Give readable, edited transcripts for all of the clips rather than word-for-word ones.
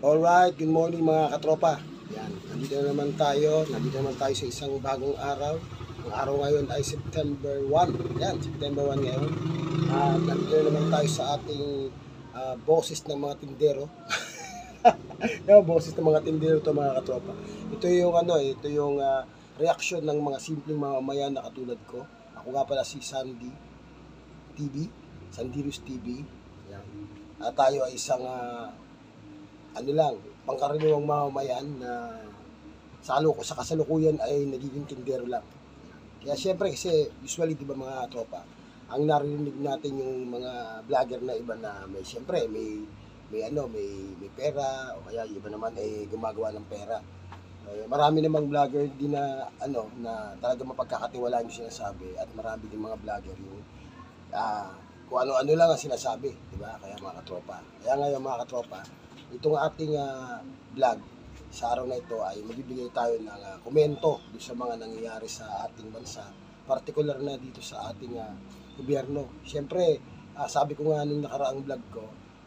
Alright, good morning mga katropa. Yan, nandito naman tayo sa isang bagong araw. Ang araw ngayon ay September 1. Yan, September 1 ngayon. At nandito naman tayo sa ating boses ng mga tindero. Boses ng mga tindero to mga katropa. Ito yung reaksyon ng mga simpleng mamamayan na katulad ko. Ako nga pala si Sandy TV, Sandirus TV. Yan. At tayo ay isang pangkaraniwang mamamayan na sa kasalukuyan ay nagiging tindero lang. Kaya syempre kasi usually 'di ba mga tropa, ang narinig natin yung mga vlogger na iba na may pera o kaya iba naman ay gumagawa ng pera. Marami namang vlogger din na talaga mapagkakatiwalaan yung sinasabi at marami din mga vlogger yung kung ano-ano lang ang sinasabi, 'di ba? Kaya mga katropa. Kaya ngayon mga katropa, itong ating vlog sa araw na ito ay magbibigay tayo ng komento sa mga nangyayari sa ating bansa, particular na dito sa ating gobyerno. Siyempre, sabi ko nga nung nakaraang vlog ko,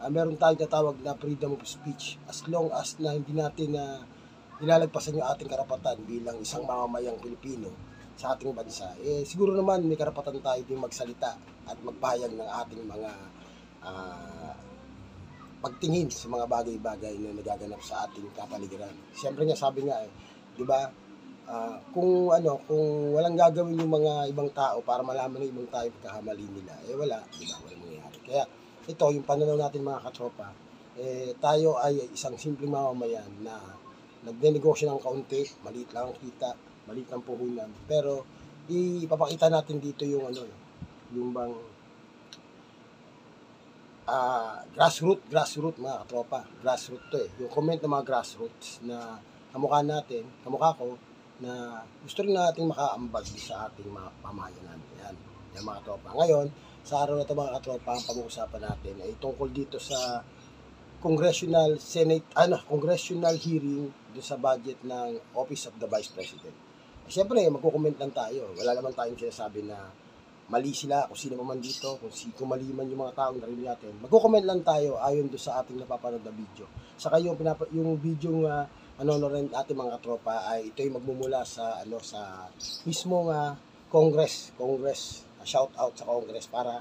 meron tayong tatawag na freedom of speech as long as na hindi natin nilalagpasan yung ating karapatan bilang isang mamamayang Pilipino sa ating bansa. Siguro naman may karapatan tayo din magsalita at magpahayag ng ating mga pagtingin sa mga bagay-bagay na nagaganap sa ating kapaligiran. Siyempre nga sabi nga 'di ba? Kung walang gagawin yung mga ibang tao para malaman ng ibang tao yung pagkakamali nila, wala, 'di ba? Walang mangyayari. Kaya ito yung pananaw natin mga katropa, tayo ay isang simpleng mamamayan na nagnenegosyo ng kaunti, maliit lang ang kita, maliit ang puhunan, pero ipapakita natin dito yung yung bang grassroots mga katropa. Grassroots to yung comment ng mga grassroots na kamukha ko, na gusto rin natin makaambag sa ating mga pamahayanan. Yan mga katropa. Ngayon, sa araw na ito mga katropa, ang pag-uusapan natin ay tungkol dito sa congressional hearing dito sa budget ng Office of the Vice President. Siyempre, magko-comment lang tayo. Wala naman tayong sinasabi na mali sila, kung sino man dito, kung mali man yung mga taong narinig natin. Magko-comment lang tayo ayon do sa ating napapanood na video. Saka yung video nga rin ating mga katropa ay ito yung magmumula sa mismong Congress, shout out sa Congress para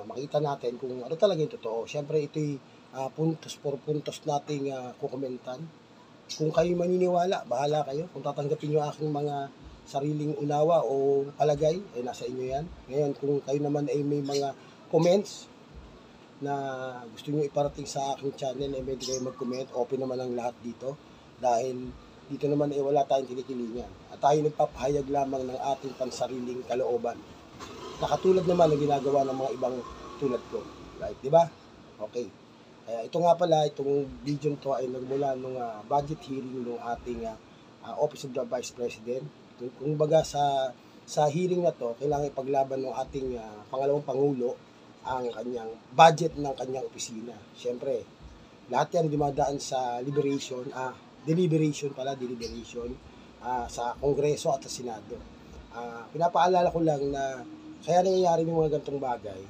makita natin kung ano talaga yung totoo. Siyempre ito'y puntos por puntos nating kukomentan. Kung kayo maniniwala, bahala kayo. Kung tatanggapin nyo aking mga sariling unawa o palagay, nasa inyo yan. Ngayon, kung kayo naman ay may mga comments na gusto nyo iparating sa aking channel, pwede kayo mag-comment. Open naman ang lahat dito. Dahil dito naman wala tayong kinikilingan. At tayo nagpapahayag lamang ng ating pansariling kalooban. Nakatulad naman ang ginagawa ng mga ibang tulad ko. Right, di ba? Okay. Kaya ito nga pala, itong video nito ay nagmula nung budget hearing ng ating Office of the Vice President. Kung baga sa hearing na to, kailangan ipaglaban ng ating pangalawang Pangulo ang kanyang budget ng kanyang opisina. Siyempre, lahat yan dumadaan sa deliberation sa Kongreso at sa Senado. Pinapaalala ko lang na kaya nangyayari yung mga ganitong bagay,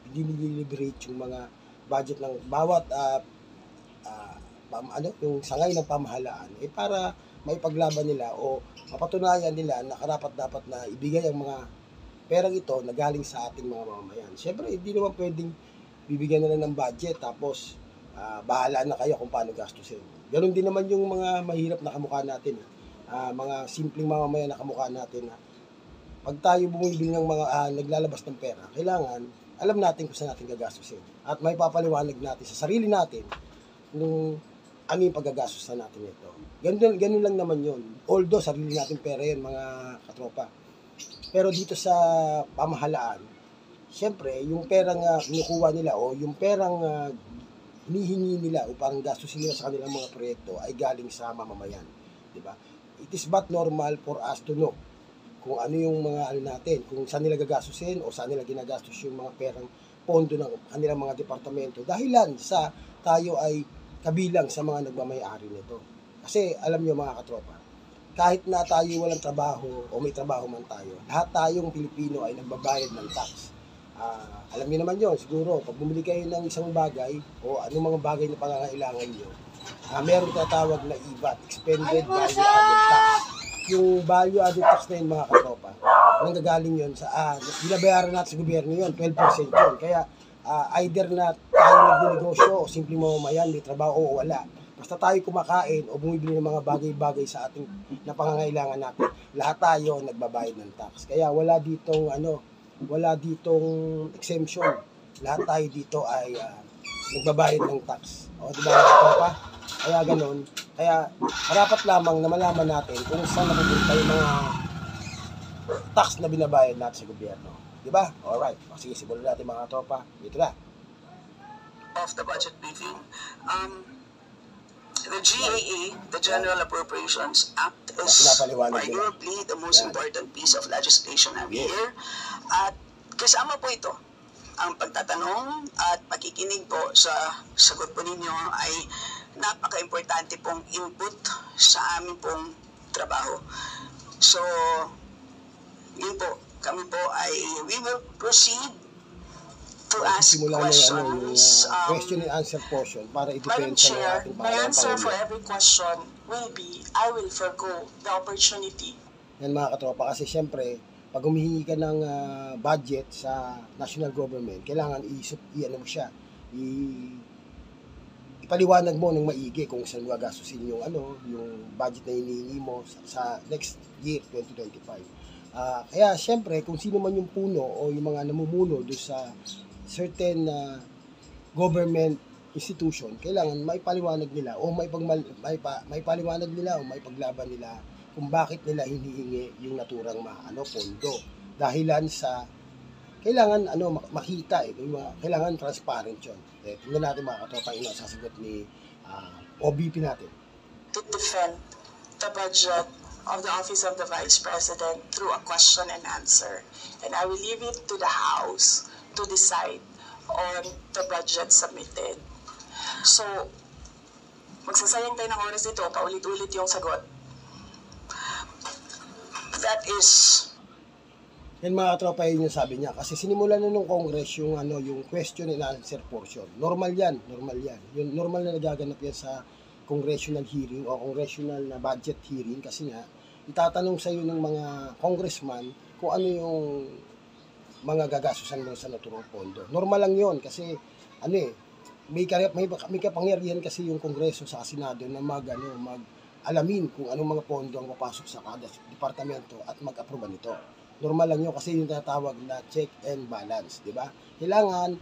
diniliberate yung mga budget ng bawat yung sangay ng pamahalaan para maipaglaban nila o mapatunayan nila na karapat-dapat na ibigay ang mga perang ito na galing sa ating mga mamamayan. Siyempre, hindi naman pwedeng bibigyan nila ng budget tapos bahala na kayo kung paano gastusin. Ganon din naman yung mga mahirap na kamukha natin. Mga simpleng mamamayan na kamukha natin. Pag tayo bumibili ng mga naglalabas ng pera, kailangan alam natin kung saan natin gagastusin. At may papaliwanag natin sa sarili natin kung ano yung paggagastos natin ito. Ganun lang naman yun. Although, sarili natin pera yun, mga katropa. Pero dito sa pamahalaan, siyempre, yung perang kinukuha nila o yung perang hinihingi nila o parang gastusin nila sa kanilang mga proyekto ay galing sa mamamayan. Diba? It is but normal for us to know kung ano yung mga natin, kung saan nila gagastusin o saan nila ginagastos yung mga perang pondo ng kanilang mga departamento dahilan sa tayo ay kabilang sa mga nagmamay-ari nito. Kasi alam nyo mga katropa, kahit na tayo walang trabaho o may trabaho man tayo, lahat tayong Pilipino ay nagbabayad ng tax. Alam niyo naman yon siguro, pag bumili kayo ng isang bagay o anong mga bagay na pangangailangan niyo, meron tatawag na EVAT, Expended Value Added Tax. Yung value added tax na yun mga katropa, nanggagaling yun sa, binabayaran natin sa gobyerno yun, 12% yun. Kaya either na tayo nagninegosyo o simple mamamayan, may trabaho o wala. Basta tayo kumakain o bumibili ng mga bagay-bagay sa ating na pangangailangan natin, lahat tayo nagbabayad ng tax. Kaya wala ditong exemption. Lahat tayo dito ay nagbabayad ng tax. O diba mga katropa? Kaya ganun. Kaya marapat lamang na malaman natin kung saan napupunta yung mga tax na binabayad natin sa gobyerno. Diba? Alright. Sige, simulan natin mga tropa. Dito na. Of the budget briefing. The GAA, the General Appropriations Act, is arguably the most important piece of legislation every year. At kasama po ito ang pagtatanong at pakikinig po sa sagot po ninyo ay napaka-importante pong input sa aming pong trabaho. So, yun po, kami po ay we will proceed to ask questions. Question and answer portion para i-depend sa ating my answer for every question will be, I will forgo the opportunity. Yan mga katropa, kasi syempre, pag humihingi ka ng budget sa national government, kailangan i-ano mo siya, ipaliwanag mo ng maigi kung saan mo gagastusin yung yung budget na hinihingi mo sa next year 2025. Kaya syempre kung sino man yung puno o yung mga namumuno do sa certain government institution, kailangan maipaliwanag nila o maipaliwanag nila o maipaglaban nila kung bakit nila hinihingi yung naturang pondo. Dahilan sa kailangan makita kailangan transparent yun. Tingnan natin mga katropa yung sasagot ni OBP natin. To defend the budget of the Office of the Vice President through a question and answer. And I will leave it to the House to decide on the budget submitted. So, magsasayang tayo ng oras dito, paulit-ulit yung sagot. That is... Yan mga katropa, yun yung sabi niya. Kasi sinimulan na nung Congress yung, yung question and answer portion. Normal yan. Yung normal na nagaganap yan sa congressional hearing o congressional na budget hearing. Kasi nga, itatanong sa iyo ng mga congressman kung ano yung mga gagastusan mo sa naturang pondo. Normal lang yon kasi may kapangyarihan kasi yung Kongreso sa Senado na alamin kung anong mga pondo ang papasok sa kada departamento at mag-aproba nito. Normal lang yun kasi yung tatawag na check and balance, di ba? Kailangan,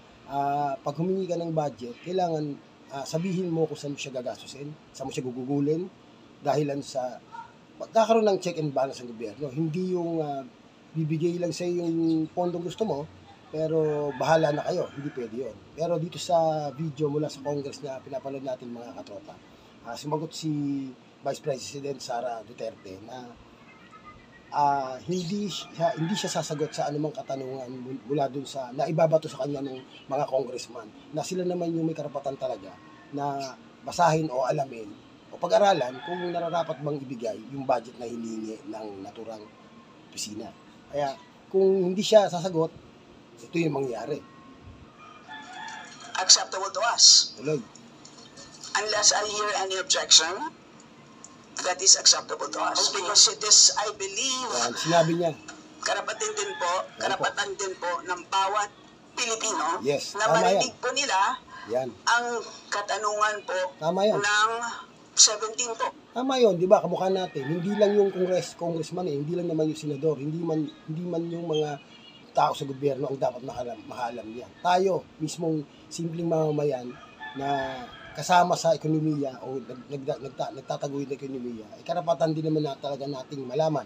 pag humingi ka ng budget, kailangan sabihin mo kung saan mo siya gagastusin, saan mo siya gugugulin, dahilan sa magkakaroon ng check and balance ng gobyerno. Hindi yung bibigay lang sa yung pondong gusto mo, pero bahala na kayo, hindi pwede yun. Pero dito sa video mula sa Congress na pinapanood natin mga katropa, sumagot si Vice President Sara Duterte na hindi siya sasagot sa anumang katanungan mula dun sa naibabato sa kanya ng mga congressman na sila naman yung may karapatan talaga na basahin o alamin o pag-aralan kung nararapat bang ibigay yung budget na hiningi ng naturang opisina. Kaya kung hindi siya sasagot, ito yung mangyayari. Acceptable to us. Tuloy. Unless I hear any objection, that is acceptable to us. Because it is, I believe, sinabi niya, karapatan din po ng bawat Pilipino na tama marinig yan. po nila ang katanungan po ng 17 po. Tama yun, di ba? Kamukha natin. Hindi lang yung congressman hindi lang naman yung senador, hindi man yung mga tao sa gobyerno ang dapat makalam niya. Tayo, mismong simpleng mamamayan na kasama sa ekonomiya o nagtataguyod ng ekonomiya, karapatan din naman talaga nating malaman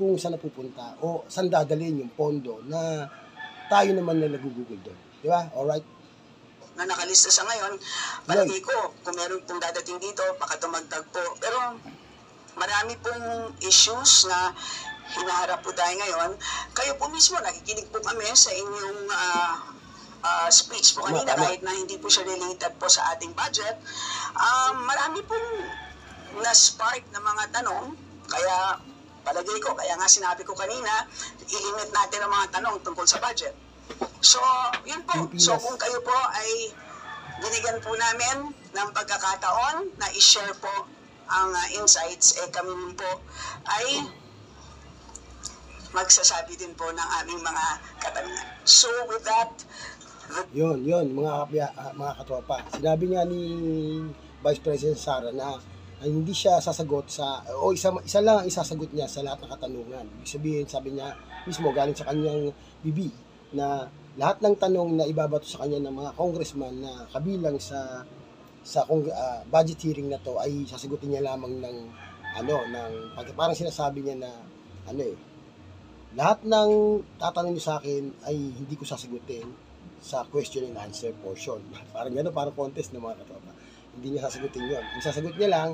kung saan napupunta o saan dadalhin yung pondo na tayo naman na nagugugol doon. Di ba? Alright? Na nakalista sa ngayon, palagi ko, kung meron pong dadating dito, baka tumagdag po. Pero marami pong issues na hinaharap po tayo ngayon. Kayo po mismo, nakikinig po kami sa inyong speech po kanina, kahit na hindi po siya related po sa ating budget. Marami pong na-spark na mga tanong, kaya palagay ko, kaya nga sinabi ko kanina, ilimit natin ang mga tanong tungkol sa budget. So, yun po. Pilipinas. So, kung kayo po ay binigyan po namin ng pagkakataon na i-share po ang insights, kami po ay magsasabi din po ng aming mga katanungan. So, with that, Yun, mga katropa. Sinabi nga ni Vice President Sara na hindi siya sasagot o isa lang ang isasagot niya sa lahat ng katanungan. Ibig sabihin, sabi niya mismo galing sa kanyang bibig na lahat ng tanong na ibabato sa kanya ng mga congressman na kabilang sa budget hearing na to ay sasagutin niya lamang ng parang sinasabi niya na lahat ng tatanong niyo sa akin ay hindi ko sasagutin sa question and answer portion. Parang gano'n, parang contest ng mga katropa. Hindi niya sasagutin yun. Ang sasagot niya lang,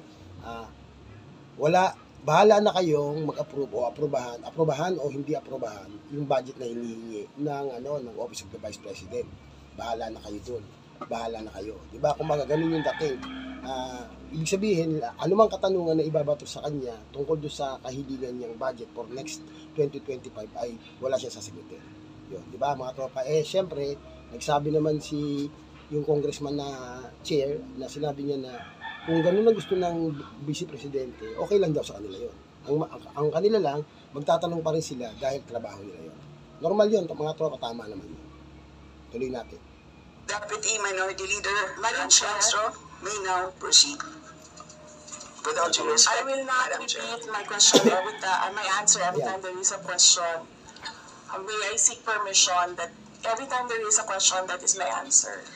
bahala na kayong mag-approve o aprobahan o hindi aprobahan yung budget na hinihingi ng Office of the Vice President. Bahala na kayo dun. Bahala na kayo. Diba? Kung mga ganun yung dating. Ibig sabihin, anumang katanungan na ibabato sa kanya tungkol doon sa kahilingan niyang budget for next 2025 ay wala siya sasagutin. Yun, diba mga tropa? Syempre, nagsabi naman yung congressman na chair na sinabi niya na kung gano'n na gusto ng vice presidente, okay lang daw sa kanila yun. Ang kanila lang, magtatanong pa rin sila dahil trabaho nila yun. Normal yun, mga tropa, tama naman yun. Tuloy natin. Deputy Minority Leader Madam Castro may now proceed. Without due respect, I will not Madam Chair. repeat my question my answer every time there is a question. May I seek permission that every time there is a question, that is my answer.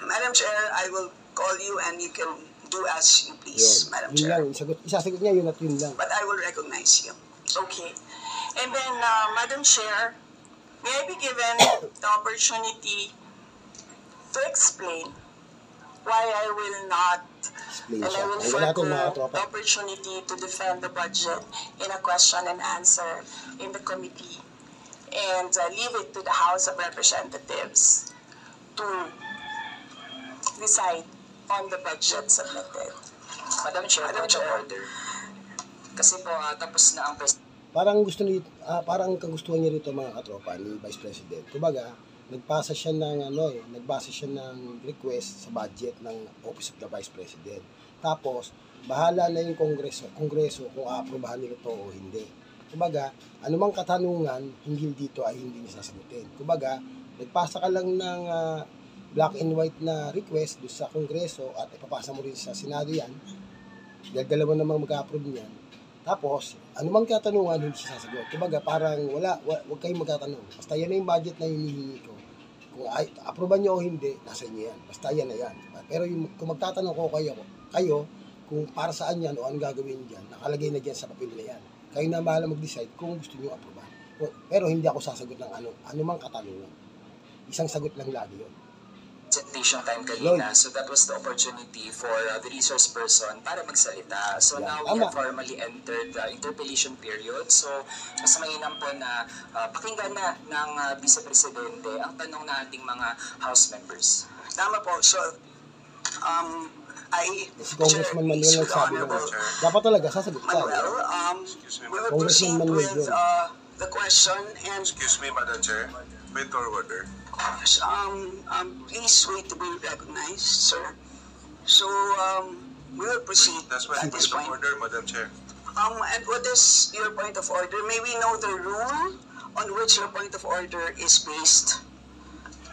Madam Chair, I will call you and you can do as you please, Yun. Madam Yun Chair. lang, isasagot niya yun at yun lang. But I will recognize you. Okay. And then, Madam Chair, may I be given the opportunity to explain why I will not Explain and siya. I will Hanggang natin mga forgo tropa. the opportunity to defend the budget in a question and answer in the committee and leave it to the House of Representatives to decide on the budget submitted. Madam Chair, Madam point of Chair. order. Kasi po tapos na ang Parang kagustuhan niya rito mga katropa ni Vice President. Kumbaga, nagbasa siya ng request sa budget ng Office of the Vice President. Tapos, bahala na yung Kongreso kung aaprobahan nila to o hindi. Kumbaga, anumang katanungan hinggil dito ay hindi niya sasagutin. Kumbaga, nagpasa ka lang ng black and white na request doon sa Kongreso at ipapasa mo rin sa Senado yan. Dahil dalawa namang mag-approve niyan. Tapos, anumang katanungan hindi siya sasagot. Kumbaga, parang wag kayong magtatanong. Basta yan na yung budget na hinihingi ko. Kung aproban niyo o hindi, nasa inyo yan. Basta yan na yan. Pero kung magtatanong ko kayo kung para saan yan o anong gagawin niyo dyan, nakalagay na dyan sa papel na yan. Kayo na bahala mag-decide kung gusto niyo aproban. Pero hindi ako sasagot ng anumang katanungan. Isang sagot lang lagi yun. presentation time kanina. So that was the opportunity for the resource person para magsalita. So now we have formally entered the interpellation period. So mas mainam po na pakinggan na ng Vice Presidente ang tanong ng ating mga House members. Tama po. So, Si Congressman Manuel nagsabi na dapat talaga sasagot ka. Manuel, we will proceed with the question and... Excuse me, Madam Chair. Point of order. Please wait to be recognized, sir. So, we will proceed That's my at this point point. of order, Madam Chair. And what is your point of order? May we know the rule on which your point of order is based?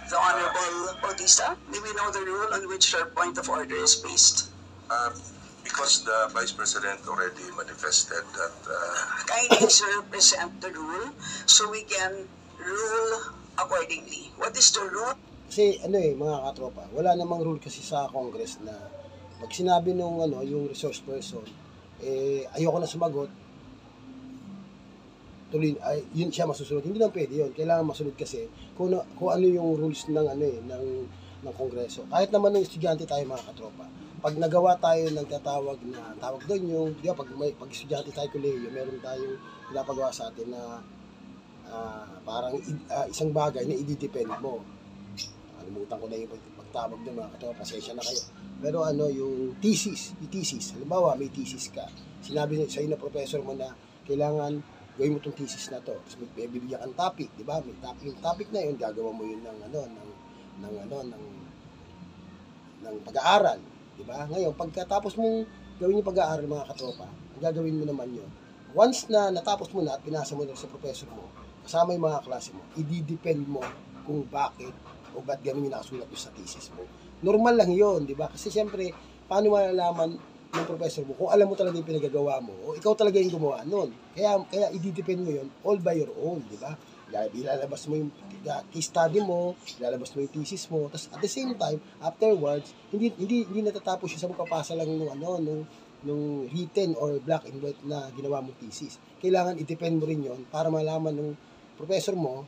The Honorable Bautista, may we know the rule on which your point of order is based? Because the Vice President already manifested that Kindly, sir, present the rule so we can rule accordingly. What is the rule? Kasi mga katropa, wala namang rule kasi sa Congress na pag sinabi nung yung resource person, ayoko na sumagot, tuloy, yun siya masusunod. Hindi lang pwede yun. Kailangan masunod kasi kung ano yung rules ng ng Kongreso. Kahit naman ng estudyante tayo mga katropa. Pag nagawa tayo ng tawag doon yung, di ba, pag estudyante tayo kolehiyo, meron tayong pinapagawa sa atin na parang isang bagay na i-depend mo. Alimutan ko na yung pagtawag doon mga katropa, pasensya na kayo. Pero yung thesis, halimbawa may thesis ka. Sinabi sa'yo na professor mo na kailangan gawin mo itong thesis na to. Tapos may bibigyan kang topic, di ba? May topic, yung topic na yun, gagawa mo yun ng pag-aaral, di ba? Ngayon, pagkatapos mong gawin yung pag-aaral, mga katropa, ang gagawin mo naman yun. Once na natapos mo na at pinasa mo na sa professor mo, kasama yung mga klase mo, i-depend mo kung bakit o ba't ganun yung nakasulat mo sa thesis mo. Normal lang yun, di ba? Kasi siyempre, paano malalaman ng professor mo kung alam mo talaga yung pinagagawa mo o ikaw talaga yung gumawa nun. Kaya i-depend mo yun all by your own, di ba? Ilalabas mo yung case study mo, ilalabas mo yung thesis mo, tapos at the same time, afterwards, hindi natatapos siya sa magpapasa lang nung written or black and white na ginawa mong thesis. Kailangan i-depend mo rin yon para malaman ng professor mo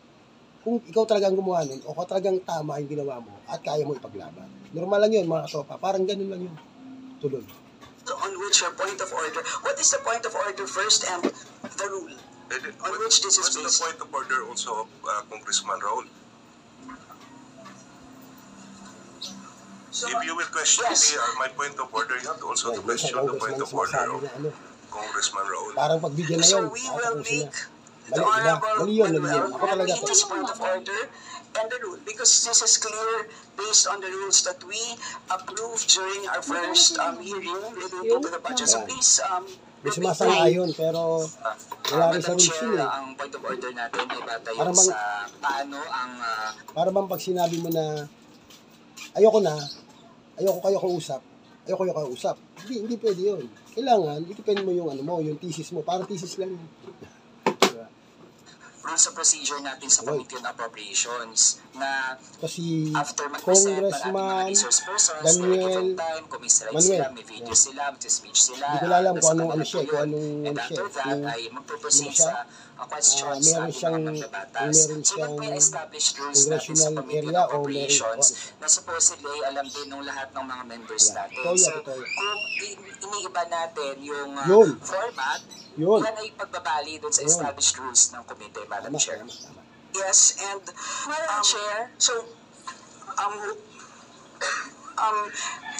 kung ikaw talagang gumawa nun o kung talagang tama yung ginawa mo at kaya mo ipaglaban. Normal lang yun, mga katropa. Parang ganun lang yun. Tuloy. On which your point of order, what is the point of order first and the rule? On which this is based. What's the point of order also of Congressman Raul? So, if you will question yes. me, my point of order, you have to also to question the point of order of Congressman Raul. Parang pagbigyan na yun. So we will make Mali, the diba? Honorable Mali yun. Manuel Ako talaga repeat his point of order and the rule because this is clear based on the rules that we approved during our first hearing related to the budget. So please, may sumasang-ayon pero wala rin sa Madam rules Chair, yun eh. ang point of order natin ay batay Parang sa paano ang para bang pag sinabi mo na ayoko kayo kausap. Hindi pwede yun. Kailangan, i-depend mo yung yung thesis mo. Parang thesis lang yun. rules of procedure natin sa Committee on Appropriations na Kasi after mag-present ng ating mga Congressman resource persons, Daniel time, kumisrite Manuel. sila, may video sila, may speech sila. Hindi ko alam nasa kung anong kanila siya, po kung yun. anong And after that, ay magpo-proceed sa questions sa meron ating siyang mga magbabatas. meron So, yun po yung siyang established rules natin sa congressional Committee on area o Appropriations na supposedly alam din ng lahat ng mga members natin. So, kung iniiba natin yung format, yan ay pagbabali dun sa established rules ng committee, Madam Chair. yes, and Madam Chair, so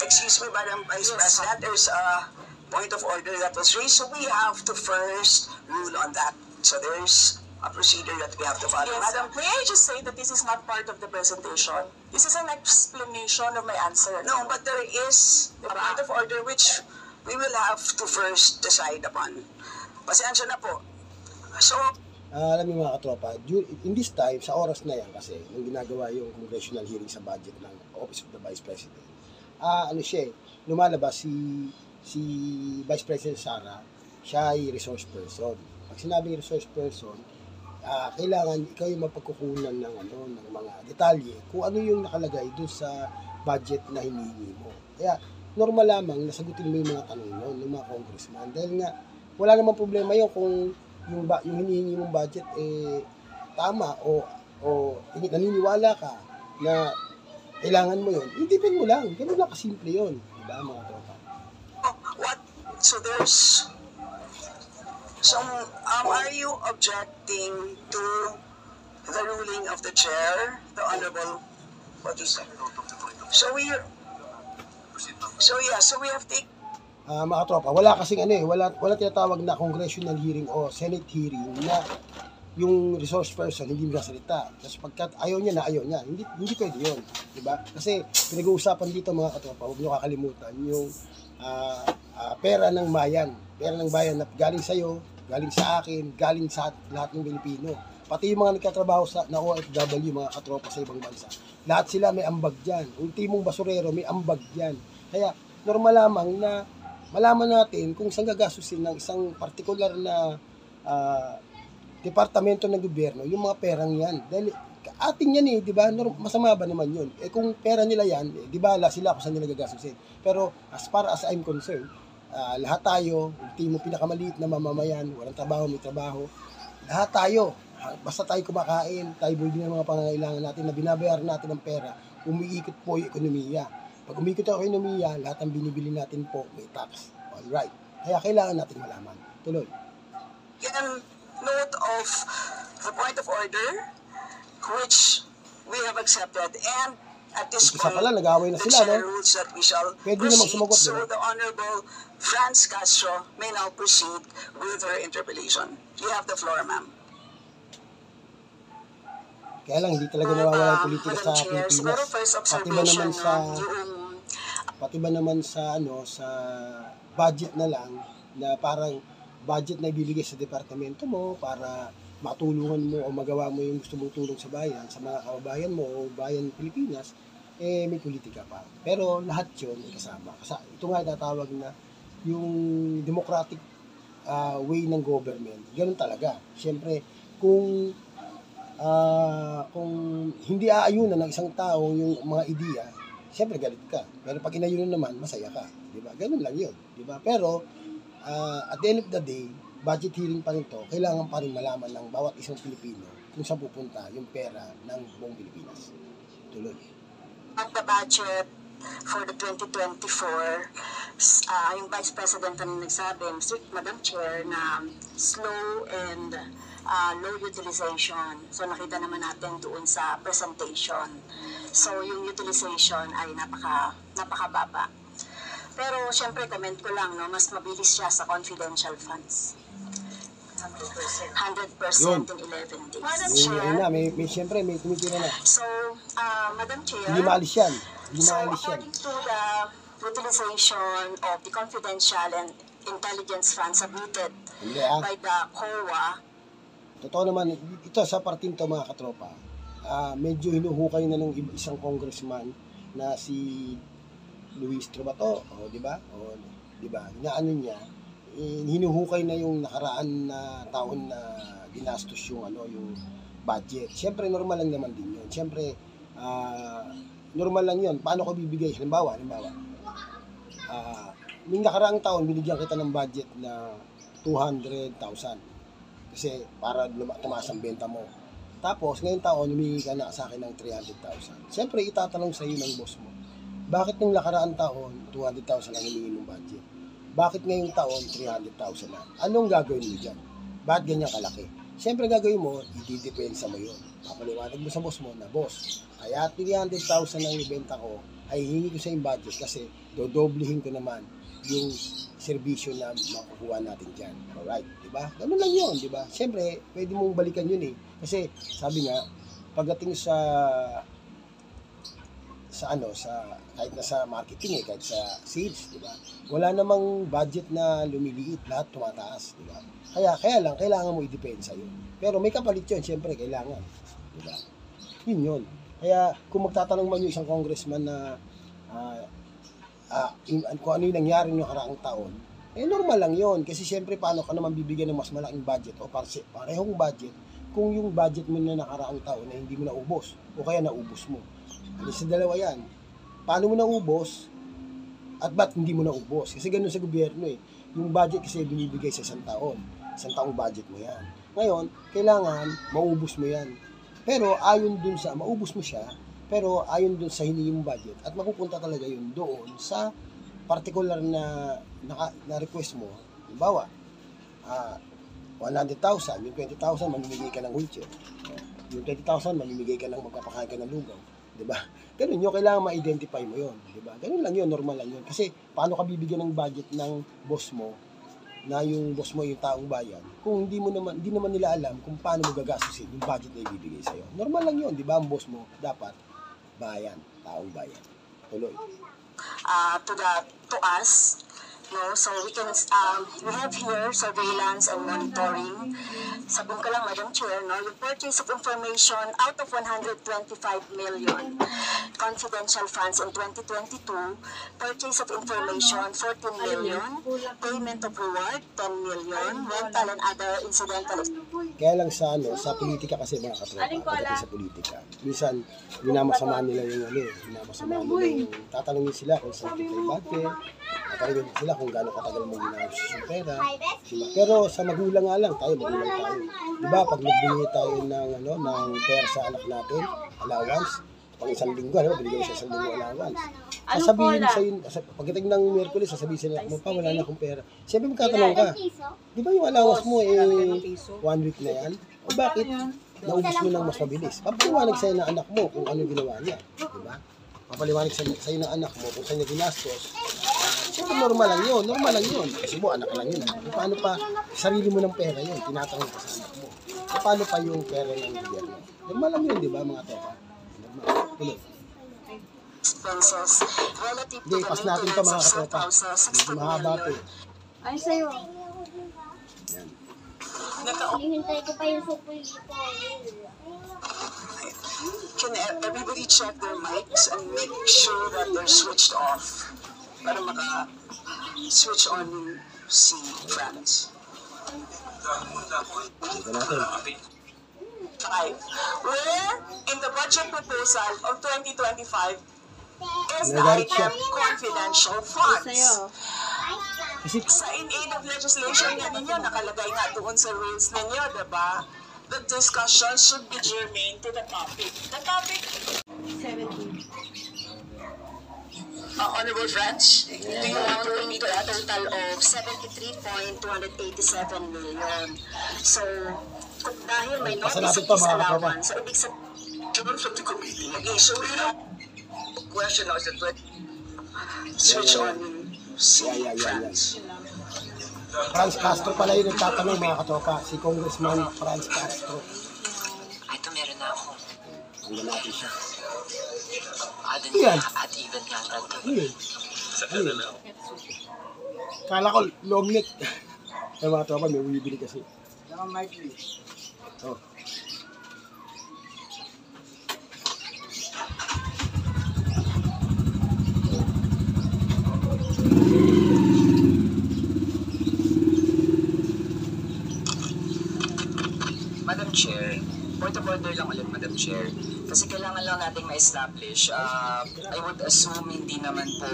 excuse me, Madam Vice President, there's a point of order that was raised, so we have to first rule on that. So there's a procedure that we have to follow. yes, Madam, may I just say that this is not part of the presentation? This is an explanation of my answer. no, but there is a point of order which we will have to first decide upon. Pasensya na po. So, alam niyo mga katropa, in this time, sa oras na yan kasi, nung ginagawa yung congressional hearing sa budget ng Office of the Vice President, lumalabas si Vice President Sara, siya ay resource person. Pag sinabing resource person, kailangan ikaw yung mapagkukunan ng mga detalye kung ano yung nakalagay dun sa budget na hinihingi mo. Kaya, normal lamang nasagutin mo yung mga tanong nun, ng mga congressman. Dahil nga, wala namang problema yun kung yung hinihingi mong budget tama o naniniwala ka na kailangan mo yun. Depend mo lang. Ganun lang kasimple yun. Diba mga tropa? what? So there's... So, are you objecting to the ruling of the chair, the Honorable... What is that? So we have taken... Mga tropa, wala kasing wala tinatawag na congressional hearing o Senate hearing na yung resource person hindi magsasalita. Kasi pagkat ayaw niya. Hindi pwede yun. Diba? Kasi pinag-uusapan dito mga katropa, huwag niyo kakalimutan yung pera ng bayan. Pera ng bayan na galing sa'yo, galing sa akin, galing sa lahat ng Pilipino. Pati yung mga nagkatrabaho na OFW, mga katropa sa ibang bansa. Lahat sila may ambag dyan. Ultimong basurero, may ambag dyan. Kaya normal lamang na malaman natin kung saan gagastusin ng isang partikular na departamento ng gobyerno yung mga perang yan. Dahil atin yan di ba? Masama ba naman yun? Kung pera nila yan, di ba sila kung saan nila gagastusin. Pero as far as I'm concerned, lahat tayo, ultimo pinakamaliit na mamamayan, walang trabaho, may trabaho, lahat tayo, basta tayo kumakain, tayo bumili ng mga pangangailangan natin na binabayaran natin ng pera, umiikot po yung ekonomiya. Pag umikot ang ekonomiya, lahat ng binibili natin po may tax. Alright. Kaya kailangan natin malaman. Tuloy. Can note of the point of order which we have accepted, and At this Isa point, pala, nag-away na the sila, chair no? rules that we shall Pwede na proceed, magsumagot, so diba? the Honorable Franz Castro may now proceed with her interpellation. You have the floor, ma'am. Kaya lang, hindi talaga nawawala yung politika Madam sa Chair, siguro Pilipinas. first Pati ba naman observation, sa, yung pati ba naman sa, sa budget na lang, na parang budget na ibibigay sa departamento mo para matulungan mo o magawa mo yung gusto mong tulong sa bayan, sa mga kababayan mo o bayan Pilipinas, may politika pa. Pero lahat yun may kasama. Kasi ito nga tatawag na yung democratic way ng government. Ganun talaga. Siyempre, kung hindi aayunan ng isang tao yung mga ideya, siyempre galit ka. Pero pag inayunan naman, masaya ka. Diba? Ganun lang yun. Diba? Pero, at the end of the day, budget hearing pa rin to, kailangan pa rin malaman ng bawat isang Pilipino kung saan pupunta yung pera ng buong Pilipinas. Tuloy. At the budget for the 2024, yung Vice President na nagsabi, Madam Chair, na slow and low utilization. So nakita naman natin doon sa presentation. So yung utilization ay napakababa. Pero syempre comment ko lang, no, mas mabilis siya sa confidential funds. 100% in 11 days. Madam Chair, Siyempre, may tumitira na. so, Madam Chair, Hindi maalis yan. Hindi so maalis yan. according to the utilization of the confidential and intelligence funds submitted Hindi by the COA, Totoo naman, ito sa parting to mga katropa, medyo hinuhukay na ng isang congressman na si Luis Trovato, di ba? Di ba? Inaano niya, hinuhukay na yung nakaraan na taon na ginastos yung yung budget. Siyempre normal lang naman din 'yun. Siyempre normal lang 'yun. Paano ko bibigay? Halimbawa, yung nakaraang taon binigyan kita ng budget na 200,000 kasi para tumaas ang benta mo. Tapos ngayong taon humingi ka na sa akin ng 300,000. Siyempre itatanong sa iyo ng boss mo, bakit nung nakaraang taon 200,000 ang hiningi mong budget? Bakit ngayong taon 300,000 na? Anong gagawin mo dyan? Bakit ganyan kalaki? Siyempre gagawin mo, i-depensa mo yun. Papaliwanag mo sa boss mo na, boss, kaya 300,000 ang ibenta ko, ay hingi ko sa yung budget kasi dodoblihin ko naman yung serbisyo na makukuha natin dyan. Alright, diba? Ganun lang yun, diba? Siyempre, pwede mong balikan yun eh. Kasi, sabi nga, pagdating sa kahit na sa marketing kahit sa sales, di ba? Wala namang budget na lumiliit, lahat tumataas, di ba? Kaya lang kailangan mo i-depensa 'yun. Pero may kapalit 'yun, siyempre kailangan, di ba? Yun. Kaya kung magtatanong man yung isang congressman na kung ano yung nangyari noong nakaraang taon, normal lang 'yun kasi siyempre paano ka naman bibigyan ng mas malaking budget o parehong budget kung yung budget mo na nakaraang taon na hindi mo naubos o kaya naubos mo. Sa dalawa yan. Paano mo naubos at ba't hindi mo naubos? Kasi ganun sa gobyerno eh. Yung budget kasi binibigay sa isang taon. Isang taong budget mo yan. Ngayon, kailangan maubos mo yan. Pero ayon dun sa, maubos mo siya, pero ayon dun sa hiningi mong budget at mapupunta talaga yun doon sa particular na request mo. Halimbawa, 100,000, yung 20,000 mamimigay ka ng wheelchair. Yung 20,000 mamimigay ka ng magpapakain ka ng lugaw. Diba? Ganun yun, kailangan ma-identify mo yun. Diba? Ganun lang yun, normal lang yun. Kasi, paano ka bibigyan ng budget ng boss mo, na yung boss mo yung taong bayan, kung hindi naman nila alam kung paano mo gagastusin yung budget na ibibigay sa'yo. Normal lang yun, di ba? Ang boss mo, dapat, bayan, taong bayan. Tuloy. to us, no, so we have here surveillance and monitoring. Sabihin ko lang, Madam Chair, no, yung purchase of information out of 125 million confidential funds in 2022, purchase of information 14 million, payment of reward 10 million, rental and other incidental. Kaya lang sa politika kasi mga katropa, pagdating sa politika, minsan minamasama nila yung tatanungin sila kung saan kita yung budget, tatanungin sila kung gaano katagal mo ginagawa yung pera, diba? Pero sa magulang nga lang, magulang tayo. Diba, pag nagbigay tayo ng pera sa anak natin, allowance, pang isang linggo, binigay siya isang linggo allowance. Sasabihin sa'yo, pagdating ng Miyerkules, sasabihin sa'yo, wala na akong pera. Siyempre magkatanong ka, di ba yung allowance mo 1 week na yan? O bakit naubos mo nang mas mabilis? Papaliwanag sa'yo na anak mo kung ano ginawa niya. Di ba? papaliwanag sa'yo ng anak mo kung saan niya ginastos, siyempre normal lang yun. Kasi mo, anak lang yun. Paano pa, sarili mo ng pera yun, tinatanong ka sa anak mo. Paano pa yung pera ng gobyerno? Normal lang yun, di ba mga topa? Normal. Tuloy. Expenses relative to Hindi, the ipas natin ito mga maintenance of katopa. 60 Mahaba ito million. eh. Ay, sa'yo. Yan. Hihintay ko pa yung supoy dito. Can everybody check their mics and make sure that they're switched off para maka-switch on si Franz? Dito natin. 5, where in the budget proposal of 2025 is the Nagalit siya. item confidential Sa'yo. funds. Kasi Sa in aid of legislation nga ninyo, nakalagay nga doon sa rules ninyo, diba? The discussion should be germane to the topic. The topic, 17. Honorable Franz, do you want to need a total of 73.287 million. So, dahil may Pasa notice natin of to, mga katropa. disallowance, so ibig sabihin, Chairman of the committee. Okay, so we have question now is that switch on si Yeah. Franz. Franz Castro pala yun nagtatanong mga katopa. Si Congressman Franz Castro. Ay, ito meron na ako. Hanggang natin siya. Yan. Yan. At even yata ito. Kala ko long neck. Ay mga katopa, may bumibili kasi. Oh. Madam Chair, point of order lang ulit, Madam Chair. Kasi kailangan lang natin ma-establish. I would assume hindi naman po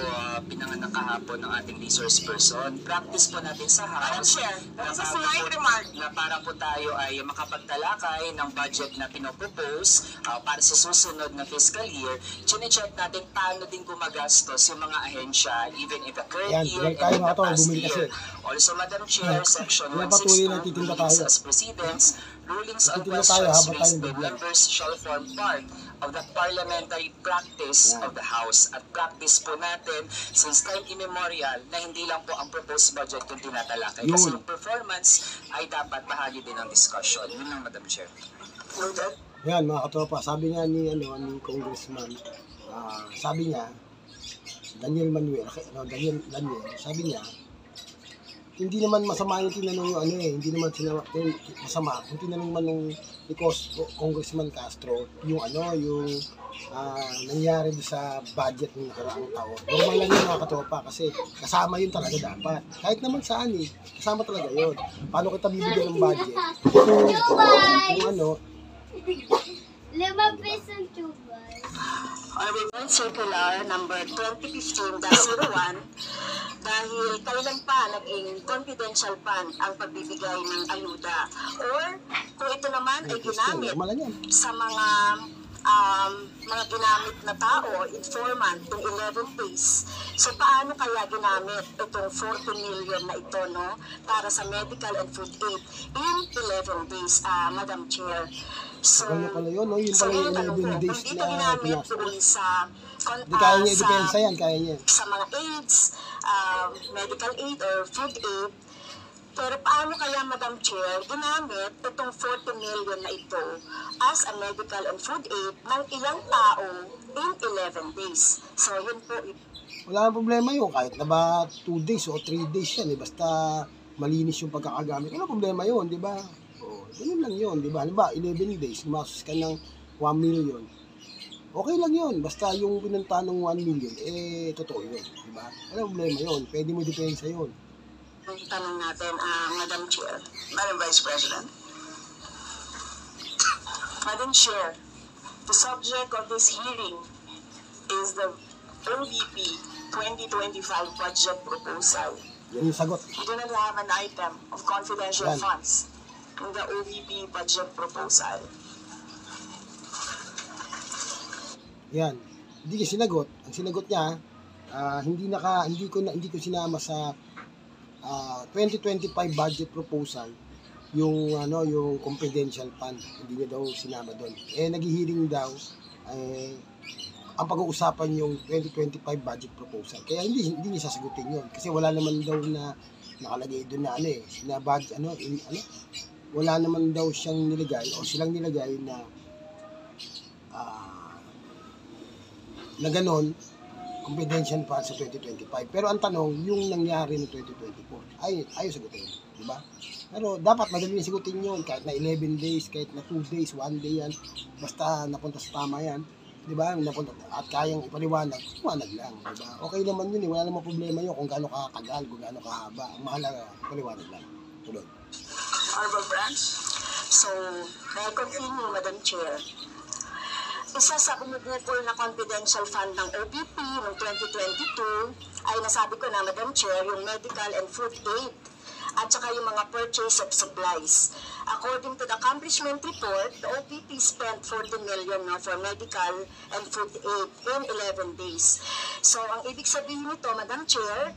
pinanganak kahapon ng ating resource person. Practice po natin sa Madam House Chair, na that's a bago slight po- remark. na para po tayo ay makapagtalakay ng budget na pinopropose para sa susunod na fiscal year. Chine-check natin paano din gumagastos yung mga ahensya even in the current Yan, year huwag tayo and in mga the to, past bumili kasi. year. Also, Madam Chair, Section Yan, patuloy na 162, titinda rulings tayo. as precedents, rulings on Titinda tayo questions habang tayo raised by bigla. members shall form part of the parliamentary practice Yan. of the House. At practice po natin since time immemorial na hindi lang po ang proposed budget yung tinatalakay. Yun. Kasi yung performance ay dapat bahagi din ng discussion. Yun lang, Madam Chair. Noted. Yan mga katopa, sabi nga ni Congressman, sabi niya, Daniel, sabi niya, hindi naman masama yung tinanong yung hindi naman masama. Kung tinanong man nung ni Congressman Castro, yung nangyari doon sa budget ng nakaraang taon. Normal lang yun mga katopa kasi kasama yun talaga dapat. Kahit naman saan kasama talaga yun. Paano kita bibigyan ng budget? Kung 5 pesos tubay. Honorable Circular number 2015-01, dahil kailan pa naging confidential fund ang pagbibigay ng ayuda. Or kung ito naman ay ginamit normal lang yan. sa mga ginamit na tao, informant, yung 11 days. So, paano kaya ginamit itong 40 million na ito, no, para sa medical and food aid in 11 days, Madam Chair? So, Tagal na pala yun, no? Yun pala yung 11 days kung dito na ginamit pinasok. doon sa Hindi kaya niya i-depensa yan, kaya niya. sa mga aids, medical aid or food aid. Pero paano kaya, Madam Chair, ginamit itong 40 million na ito as a medical and food aid ng ilang tao in 11 days? So, yun po. Wala nang problema yun, kahit na ba 2 days o 3 days yan, basta malinis yung pagkakagamit. Wala problema yun, di ba? Ganun lang yun, di ba? Halimbawa, 11 days, gumastos ka ng 1 million. Okay lang yun, basta yung pinunta ng 1 million, totoo yun, di ba? Wala problema yun, pwede mo depensa yun. Ang tanong natin, Madam Chair. Madam Vice President. Madam Chair, the subject of this hearing is the OVP 2025 budget proposal. Yan yung sagot. We do not have an item of confidential Yan. funds in the OVP budget proposal. Yan. Hindi niya sinagot. Ang sinagot niya, hindi ko sinama sa 2025 budget proposal yung confidential fund. Hindi niya daw sinama doon. Naghihiring daw ang pag-uusapan yung 2025 budget proposal. Kaya hindi niya sasagutin yun. Kasi wala naman daw na nakalagay doon na na budget, wala naman daw siyang nilagay o silang nilagay na ganon, confidential fund sa 2025. Pero ang tanong, yung nangyari ng 2024, ayaw sagutin. Diba? Pero dapat madali na sagutin yun, kahit na 11 days, kahit na 2 days, 1 day yan, basta napunta sa tama yan. Diba? Napunta, at kayang ipaliwanag lang. Diba? Okay naman yun wala namang problema yun kung gaano katagal, kung gaano kahaba. Ang mahalaga, ipaliwanag lang. Tuloy. Honorable Branch? So, may continue, Madam Chair. Isa sa bumubukol na confidential fund ng OBP noong 2022 ay nasabi ko na, Madam Chair, yung medical and food aid at saka yung mga purchase of supplies. According to the accomplishment report, the OPP spent 40 million for medical and food aid in 11 days. So, ang ibig sabihin nito, Madam Chair,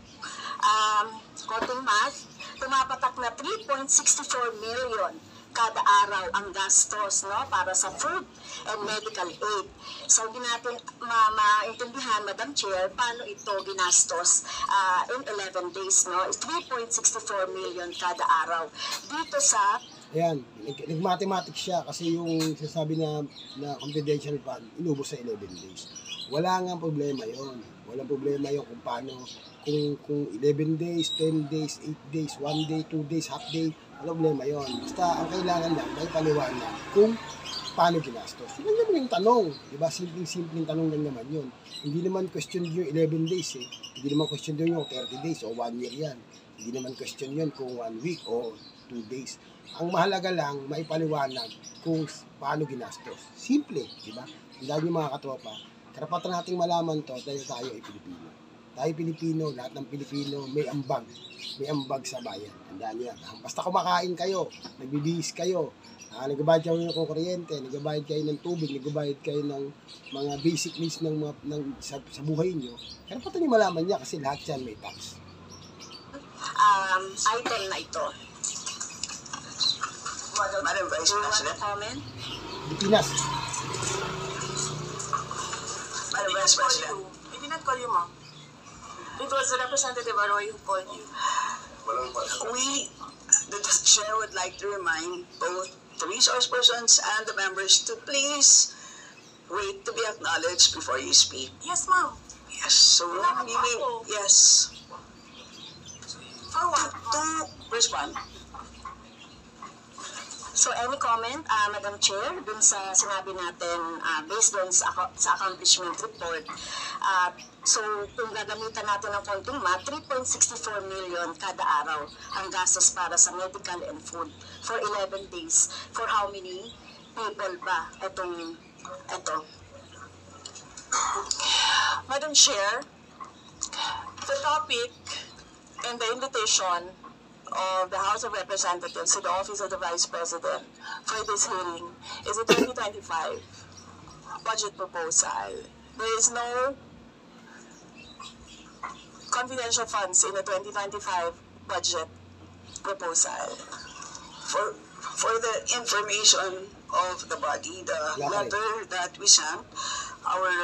konting math, tumapatak na 3.64 million kada araw ang gastos para sa food and medical aid. So, hindi natin maintindihan, Madam Chair, paano ito ginastos in 11 days. 3.64 million kada araw. Dito sa... Ayan, nag-mathematics siya kasi yung sinasabi na confidential fund, inubos sa 11 days. Wala nga problema yon. Walang problema yon kung paano, kung 11 days, 10 days, 8 days, 1 day, 2 days, half day, walang problema yon. Basta ang kailangan lang, may paliwanag kung paano ginastos. Yun lang naman yung tanong. Diba? Simpleng tanong lang naman yun. Hindi naman question yung 11 days Hindi naman question yun yung 30 days o 1 year yan. Hindi naman question yun kung 1 week o 2 days. Ang mahalaga lang, maipaliwanag kung paano ginastos. Simple, diba? Tandaan nyo mga katropa, karapatan nating malaman to dahil tayo ay Pilipino. Tayo Pilipino, lahat ng Pilipino may ambag. May ambag sa bayan. Tandaan nyo yan. Basta kumakain kayo, nagbibihis kayo, nagbabayad kayo ng kuryente, nagbabayad kayo ng tubig, nagbabayad kayo ng mga basic needs sa buhay nyo, karapatan nyo malaman niya kasi lahat yan may tax. Item na ito. Madam Vice President? Comment? Pilipinas. Madam Vice President? I did not call you, ma'am. It was Representative Arroyo who called you. We, the chair, would like to remind both the resource persons and the members to please wait to be acknowledged before you speak. Yes, ma'am. Yes, so you may, yes, For what? to respond. So, any comment, Madam Chair, dun sa sinabi natin based dun sa accomplishment report? So, kung gagamitan natin ng konting math, 3.64 million kada araw ang gastos para sa medical and food for 11 days. For how many people ba ito? Madam Chair, the topic and the invitation of the House of Representatives to the Office of the Vice President for this hearing is the 2025 budget proposal. There is no confidential funds in the 2025 budget proposal. For the information of the body, the letter that we sent, our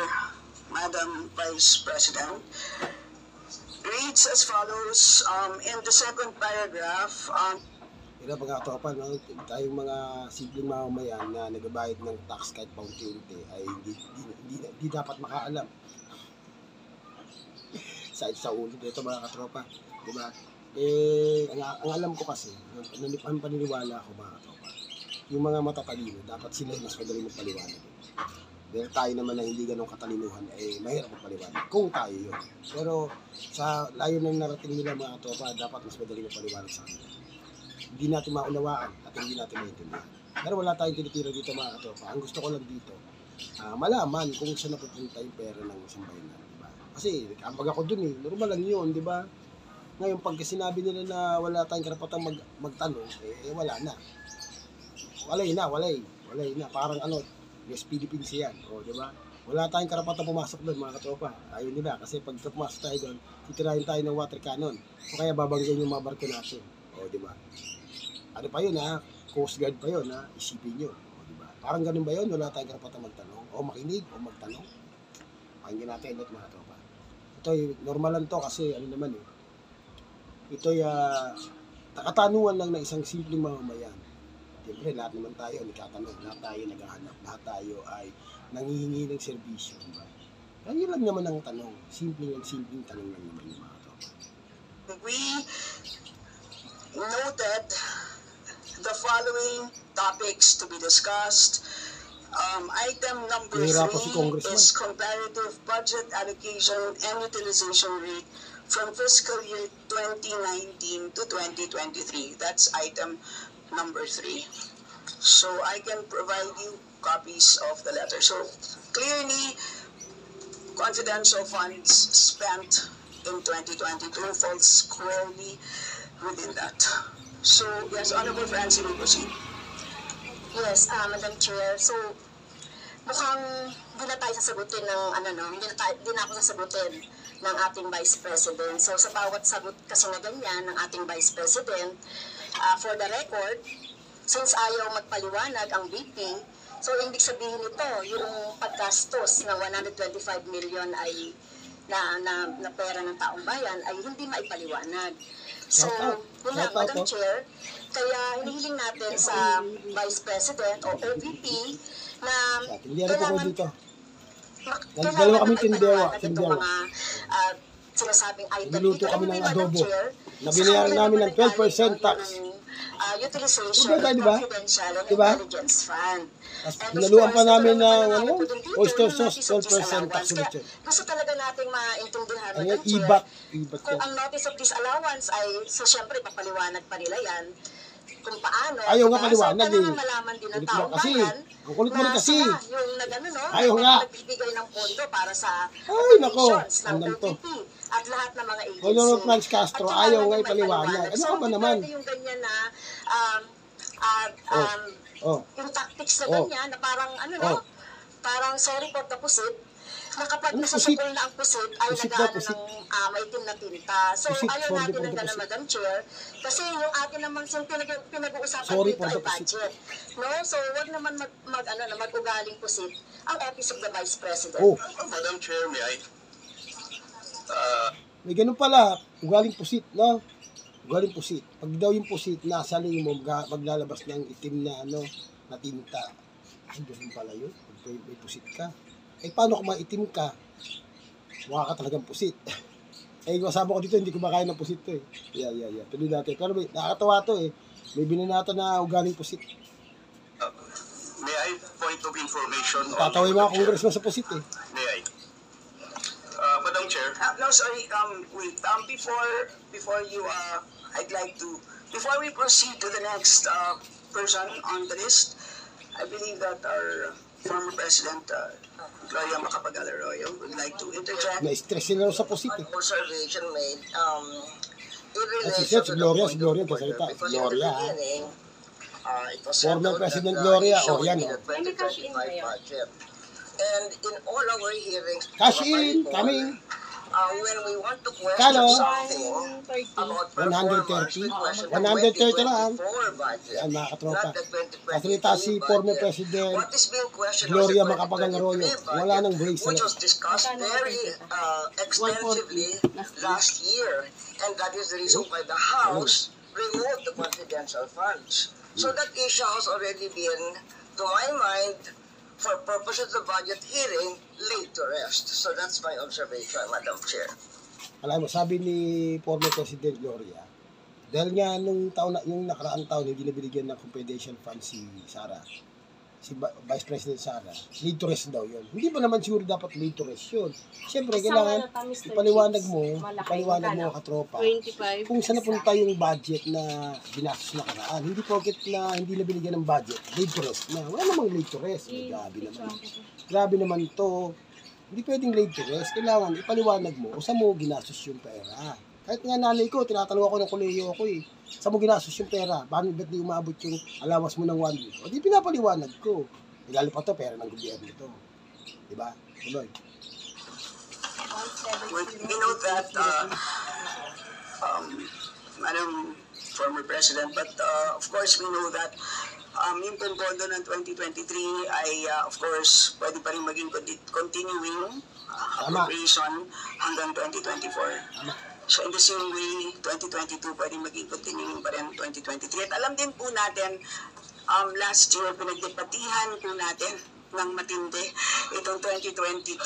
Madam Vice President, reads as follows, in the second paragraph. Mga tropa, tayong mga simpleng mamamayan na nagbabayad ng tax kahit paunti-unti ay hindi dapat makaalam. Sa ulo dito mga katropa, diba? Ang alam ko kasi, ang paniniwala ko mga katropa, yung mga matatalino, dapat sila mas madali magpaliwanag. Dahil tayo naman na hindi ganong katalinuhan, mahirap magpaliwanag. Kung tayo yun. Pero sa layo ng narating nila mga tropa, dapat mas madali magpaliwanag sa kanila. Hindi natin maunawaan at hindi natin maintindihan. Pero wala tayong tinitira dito mga tropa. Ang gusto ko lang dito, malaman kung saan napupunta yung pera ng isang bayan. Diba? Kasi kapag ako dun normal lang yun, di ba? Ngayon, pagka sinabi nila na wala tayong karapatang magtanong, wala na. Walay na. Parang yes, Philippines yan. O, di ba? Wala tayong karapatang pumasok doon, mga katropa. Ayun nila. Kasi pag pumasok tayo doon, titirahin tayo ng water cannon. O kaya babanggan yung mga barko natin. O, di ba? Ano pa yun, Coast Guard pa yun, Isipin nyo. O, di ba? Parang ganun ba yun? Wala tayong karapatang magtanong. O makinig, o magtanong. Pakinggan natin ulit mga tropa. Ito normal lang to kasi ano naman ito'y takatanuan lang ng isang simpleng mamamayan. Siyempre, lahat naman tayo nagtatanong, lahat tayo naghahanap, lahat tayo ay nangihingi ng serbisyo. Diba? Kaya lang naman ang tanong, simpleng tanong lang naman yung mga tropa. We noted the following topics to be discussed. Item number 3 is comparative budget allocation and utilization rate from fiscal year 2019 to 2023. That's item number 3. So I can provide you copies of the letter. So clearly, confidential funds spent in 2022 falls squarely within that. So yes, Honorable Francie, we proceed. Yes, Madam Chair. So, mukhang hindi na tayo sasagutin ng hindi na ako sasagutin ng ating Vice President. So, sa bawat sagot kasi na ganyan ng ating Vice President, for the record, since ayaw magpaliwanag ang VP, so ibig sabihin nito, yung paggastos ng 125 million ay na pera ng taong bayan ay hindi maipaliwanag. So, yun nga, Madam Chair, kaya hinihiling natin sa Vice President o OVP na kailangan kami tindewa itong mga sinasabing item. Niluto kami ng adobo. Nabinayaran namin ng 12% tax. Utilization of confidential and intelligence fund. Pinaluan pa namin ng oyster sauce, 12% tax ulit yun. Gusto talaga nating maintindihan, Madam Chair, kung ang notice of disallowance ay, so syempre, papaliwanag pa nila yan kung paano. Ayaw nga paliwanag so, malaman din ng taong bayan ang kulit mo rin kasi. Yung Ayaw nga. nagbibigay ng pondo para sa operations ng OVP at lahat ng mga agency. Honorable Franz Castro, ayaw nga ipaliwanag. Ano ka ba naman? Yung ganyan na yung tactics na ganyan na parang parang sorry for the pusit, na kapag nasasagol na ang pusit ay nagaano ng maitim na tinta. So ayaw natin ng gano'n, Madam Chair, kasi yung atin naman pinag-uusapan dito ay budget. No? So wag naman mag-ugaling pusit ang Office of the Vice President. Madam Chair, may I? May ganun pala, ugaling pusit, no? Ugaling pusit. Pag daw yung pusit, nasa ling mo, maglalabas ng itim na, na tinta. Ay, ganun pala yun. Pag may pusit ka. Eh, paano kung maitim ka? Mukha ka talagang pusit. Eh, kasama ko dito, hindi ko makain ng pusit to eh. Yeah. Tuloy natin. Pero nakakatawa to eh. May binanata na ugaling pusit. May I point of information? Tatawa yung mga congressman sa pusit eh. May I? Madam Chair. No, sorry. Wait. Before you, I'd like to, before we proceed to the next person on the list, I believe that our former President, Gloria Macapagal-Arroyo, would like to interject. Na-stress sila sa pusit eh. Observation made, in Si relation to the Gloria, point si Gloria, of order, kasalita. because Gloria, in the beginning, it was Former settled President that Gloria, issue yan would be the 2025 budget. And in all our hearings, cash in, coming. When we want to question Kano? something about performance, 130. we question 130 lang. 2024 budget, Yan mga katropa. not the 2023 Kasalita si former budget. President What is being questioned Gloria was the Macapagal-Arroyo. 2023 budget, Wala nang brace which na. was discussed very extensively last year, and that is the reason why the House removed the confidential funds. So that issue has already been, to my mind, for purposes of budget hearing, laid to rest. So that's my observation, Madam Chair. Alam mo, sabi ni former President Gloria, dahil nga nung yung nakaraang taon, hindi na binigyan ng confidential fund si Sara, si Vice President Sara, lead to rest daw yun. Hindi ba naman siguro dapat lead to rest yun? Siyempre, kailangan ipaliwanag mo, katropa, kung saan napunta yung budget na binastos na karaan. Hindi porket na hindi na binigyan ng budget, lead to rest na. Wala namang lead to rest. Grabe naman to. Hindi pwedeng lead to rest. Kailangan ipaliwanag mo kung saan mo ginastos yung pera. Kahit nga nanay ko, tinatanong ako ng koleyo ko eh. Saan mo ginastos yung pera? Ba't di umabot yung alawas mo ng 1 week? O di pinapaliwanag ko. Lalo pa to, pera ng gobyerno ito. Diba? Tuloy. We know that, Madam former President, but of course we know that yung pumpondo ng 2023 ay, of course, pwede pa rin maging continuing appropriation hanggang 2024. So in the same way, 2022 pwede maging continuing pa rin 2023. At alam din po natin, last year, pinagdepatihan po natin ng matindi itong 2022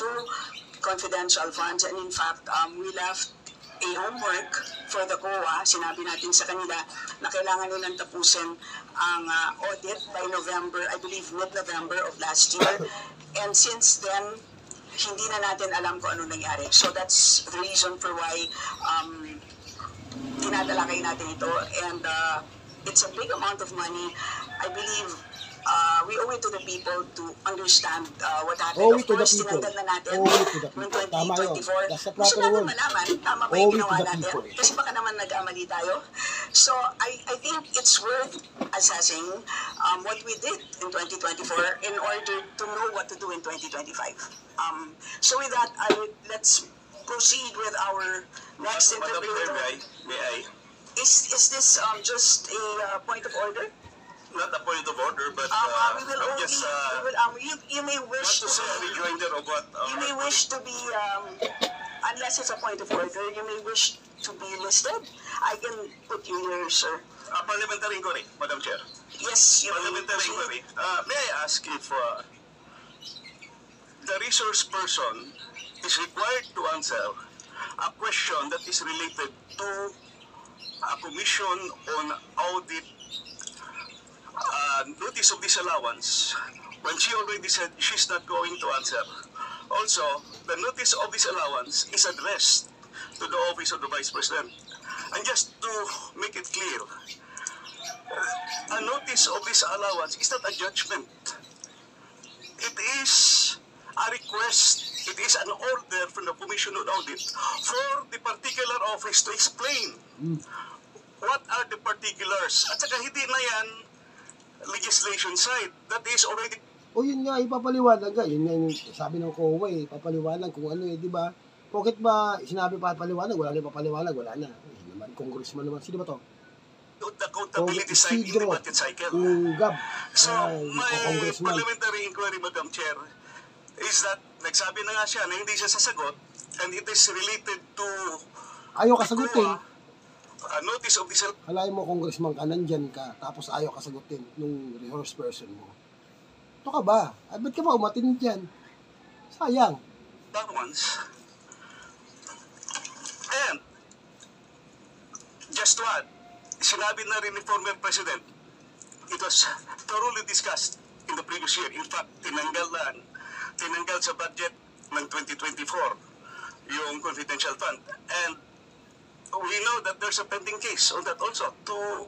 confidential funds. And in fact, we left a homework for the COA. Sinabi natin sa kanila na kailangan nilang tapusin ang audit by November, I believe mid-November of last year. And since then, hindi na natin alam kung ano nangyari. So that's the reason for why tinadalakay natin ito. And it's a big amount of money. I believe we owe it to the people to understand what happened. Of course, tinanggal na natin noong 2024. Gusto natin malaman, tama ba yung ginawa natin? Kasi baka naman nag-amali tayo. So, I think it's worth assessing what we did in 2024 in order to know what to do in 2025. So with that, let's proceed with our next interview. May I? Is this just a point of order? Not a point of order, but we will only, just you may wish to say a rejoinder of what you may wish to be unless it's a point of order, you may wish to be listed. I can put you here, sir. Parliamentary inquiry, Madam Chair. Yes, you Parliamentary inquiry. May I ask if the resource person is required to answer a question that is related to a commission on audit notice of disallowance when she already said she's not going to answer. Also, the notice of disallowance is addressed to the Office of the Vice President. And just to make it clear, a notice of disallowance is not a judgment. It is a request, it is an order from the Commission on Audit for the particular office to explain what are the particulars. At saka hindi na yan legislation side. That is already... O yun nga, ipapaliwanag nga. Yun nga yung sabi ng COA, ipapaliwanag kung ano di ba? Bakit ba sinabi papaliwanag? Wala na ipapaliwanag, wala na. Naman, congressman naman. Sino ba to? The accountability side in the budget cycle. Gab. So, my parliamentary inquiry, Madam Chair, is that nagsabi na nga siya na hindi siya sasagot and it is related to... Ayaw kasagutin. A notice of disallowance. Alay mo, congressman ka, nandyan ka, tapos ayaw kasagutin nung resource person mo. Ito ka ba? At ba't ka ba umatin dyan? Sayang. Once. And, just to add, sinabi na rin ni former President, it was thoroughly discussed in the previous year. In fact, tinanggal sa budget ng 2024 yung confidential fund. And we know that there's a pending case on that also. To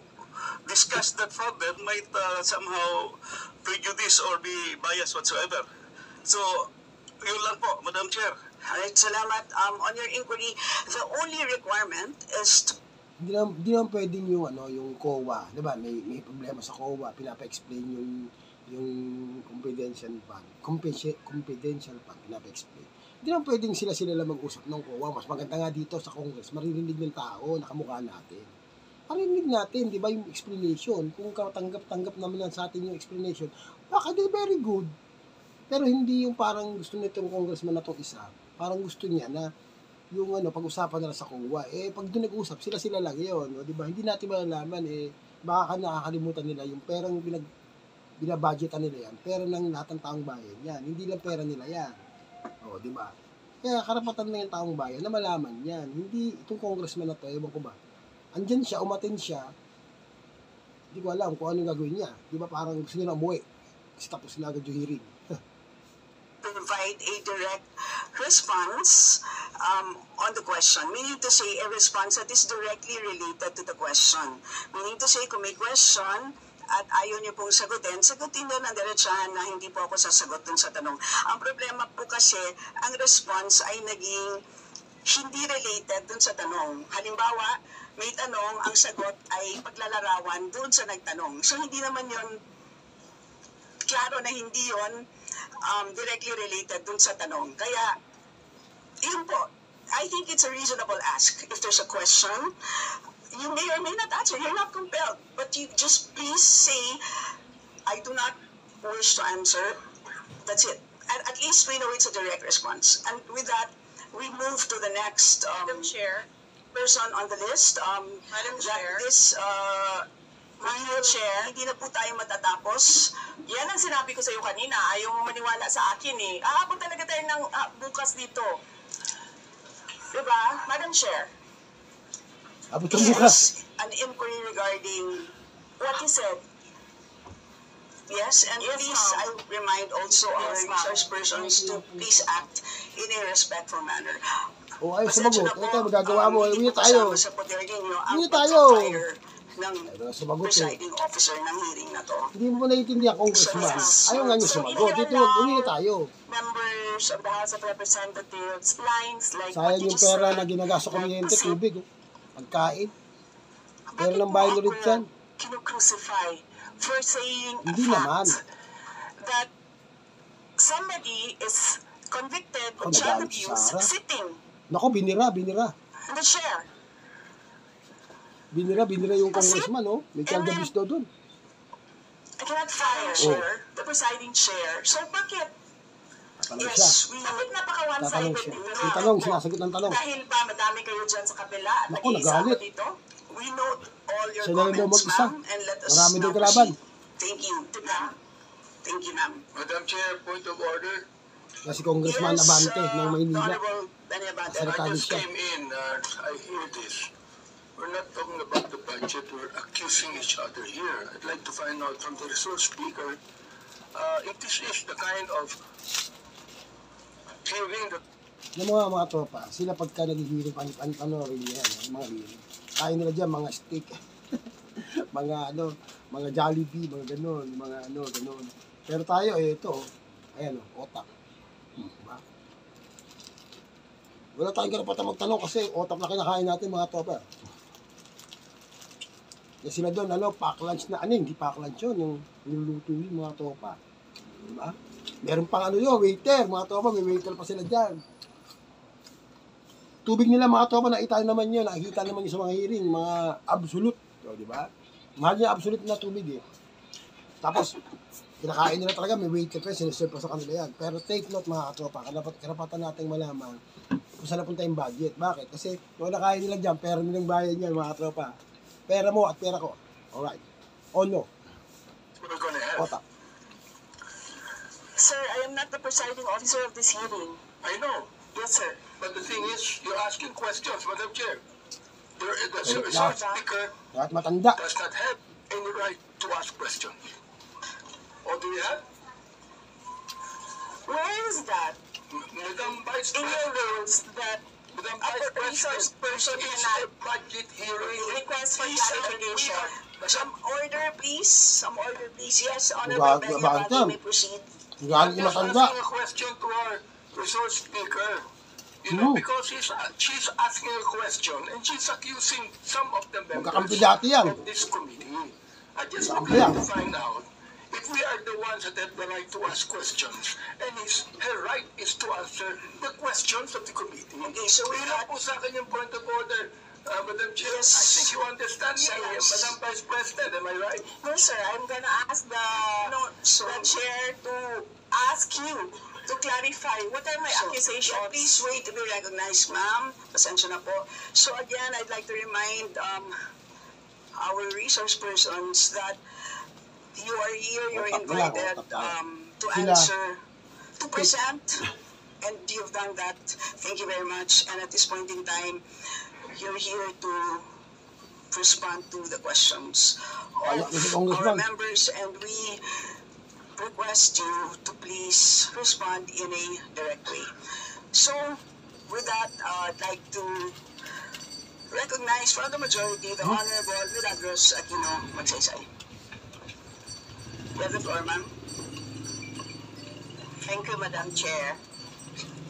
discuss that further might somehow prejudice or be biased whatsoever. So, yun lang po, Madam Chair. Alright, salamat. On your inquiry, the only requirement is to... Hindi naman pwedeng yung COA. Diba? May problema sa COA. Pinapa-explain yung confidential fund. Confidential fund. Pinapa-explain. Hindi naman pwedeng sila lang mag-usap ng COA. Mas maganda nga dito sa Congress. Maririnig ng tao, nakamukha natin. Marinig natin, di ba, yung explanation. Kung tanggap naman lang sa atin yung explanation, baka di very good. Pero hindi yung parang gusto nitong congressman na itong isa. Parang gusto niya na yung pag-usapan nila sa COA. Pag doon nag-usap, sila lang yun. Di ba? Hindi natin malalaman, baka nakakalimutan nila yung perang binabudgetan nila yan. Pera ng lahat ng taong bayan yan. Hindi lang pera nila yan. O, di ba? Kaya karapatan na yung taong bayan na malaman yan. Hindi itong congressman na to, ewan ko ba. Andyan siya, umatin siya. Hindi ko alam kung ano yung gagawin niya. Di ba parang gusto niya na umuwi. Kasi tapos na agad yung hearing. Provide a direct response on the question. Meaning to say, a response that is directly related to the question. Meaning to say, kung may question, at ayaw niyo pong sagutin doon ang diretsahan na hindi po ako sasagot dun sa tanong. Ang problema po kasi, ang response ay naging hindi related dun sa tanong. Halimbawa, may tanong, ang sagot ay paglalarawan dun sa nagtanong. So, hindi naman yon klaro na hindi yon directly related dun sa tanong. Kaya, yun po, I think it's a reasonable ask. If there's a question, you may or may not answer. You're not compelled. But you just please say I do not wish to answer. That's it. At least we know it's a direct response. And with that, we move to the next Madam Chair. person on the list. Madam Chair. Madam Chair, hindi na po tayo matatapos. Yan ang sinabi ko sa iyo kanina. Ayaw mo maniwala sa akin eh. Aabot talaga tayo ng bukas dito. Diba? Madam Chair. Abot ang bukas. An inquiry regarding What you said. yes, and Yes, please, ma'am. I remind also our Yes, ma'am. resource persons to please act in a respectful manner. O, ayaw Pasensya sumagot. na po, Ito, magagawa mo. hindi Uwi po tayo. kasama sa poder ninyo ang Uwi tayo. pagka-fire ng Ayaw sumagot eh. presiding officer ng hearing na to. Hindi mo naiintindihan, Congressman. Ayaw nga niyo sumagot. Dito, uwi tayo. Members of the House of Representatives, lines like what Sayang you yung just pera said. na ginagas sa kuryente, Kasi, tubig. Oh. Pagkain. Pera bakit ng mo bayan ako ulit yan. kinu-crucify for saying Hindi a naman. fact that somebody is convicted Ako, of child nagalit si abuse Sarah. sitting Nako, binira. in the chair. Binira yung congressman, oh. May child abuse daw doon. I cannot fire the presiding chair. So bakit? Tatanong siya. Yes, we Bakit napaka Tatanong one-sided siya. dito? Yung tanong, sinasagot ng tanong. Dahil ba madami kayo dyan sa kabila at Naku, nag-iisa ako nagalit. dito? we note all your Siya na rin daw comments, mag-isa. ma'am, and let us Marami daw now kalaban. proceed. Thank you. Thank you, ma'am. Madam Chair, point of order. Na si Congressman Abante ng Maynila. Honorable Danny Abante. Sa I Recado just siya. came in, I hear this. We're not talking about the budget, we're accusing each other here. I'd like to find out from the resource speaker if this is the kind of hearing that Yung mga tropa, sila pagka naghihiling panoorin niya yan, yung mga hiling. Kaya nila dyan, mga steak, mga Jollibee, mga ganon, ganon. Pero tayo, ito, ayan otak. Diba? Wala tayong karapatan magtanong kasi otak na kinakain natin mga tropa. Kasi sila doon, pack lunch na, hindi pack lunch yun, yung niluluto yung mga tropa. Diba? Meron pang waiter, mga tropa, may waiter pa sila dyan. Tubig nila mga tropa, nakita naman yun, nakikita naman yun sa mga hearing, mga absolute, di ba? Mahal niya absolute na tubig eh. Tapos, kinakain nila talaga, may waiter pa, siniserve pa sa kanila yan. Pero take note mga tropa, karapatan nating malaman kung saan napunta yung budget. Bakit? Kasi kung nakain nila dyan, pera nilang bayan yan mga tropa. Pera mo at pera ko. Alright. O no? we're gonna have. Otak. Sir, I am not the presiding officer of this hearing. I know, Yes, sir. but the thing is, you're asking questions, Madam Chair. The Wait, resource now. speaker Kahit matanda. does not have any right to ask questions. Or do you have? Where is that? Madam Vice In your President, rules that Madam a Vice resource President, person this is cannot a budget hearing. request for Please, clarification. Some order, please. Some order, please. Yes, Honorable Danny Bakit Abante, yan? may proceed. Galing yung Just matanda. asking a question to our resource speaker. You know, because she's asking a question and she's accusing some of the members Magkakampi dati yan. of this committee. I just would Magkakampi yan. like to find out if we are the ones that have the right to ask questions and her right is to answer the questions of the committee. Okay, so we Yun have lang po sa akin yung point of order, Madam Chair. Yes. I think you understand me, Yes. Madam Vice President, am I right? No, sir. I'm gonna ask the chair to ask you to clarify what are my accusations. Yeah, please wait to be recognized, ma'am. Pasensya na po. So again, I'd like to remind our resource persons that you are here, you're Otak lang, invited otak lang. to Sila. answer, to present, and you've done that. Thank you very much. And at this point in time, you're here to respond to the questions Kaya of kasi our Congressman. members, and we request you to please respond in a direct way. So, with that, I'd like to recognize from the majority the Honorable Milagros Aquino Magsaysay. You have the floor, ma'am. Thank you, Madam Chair.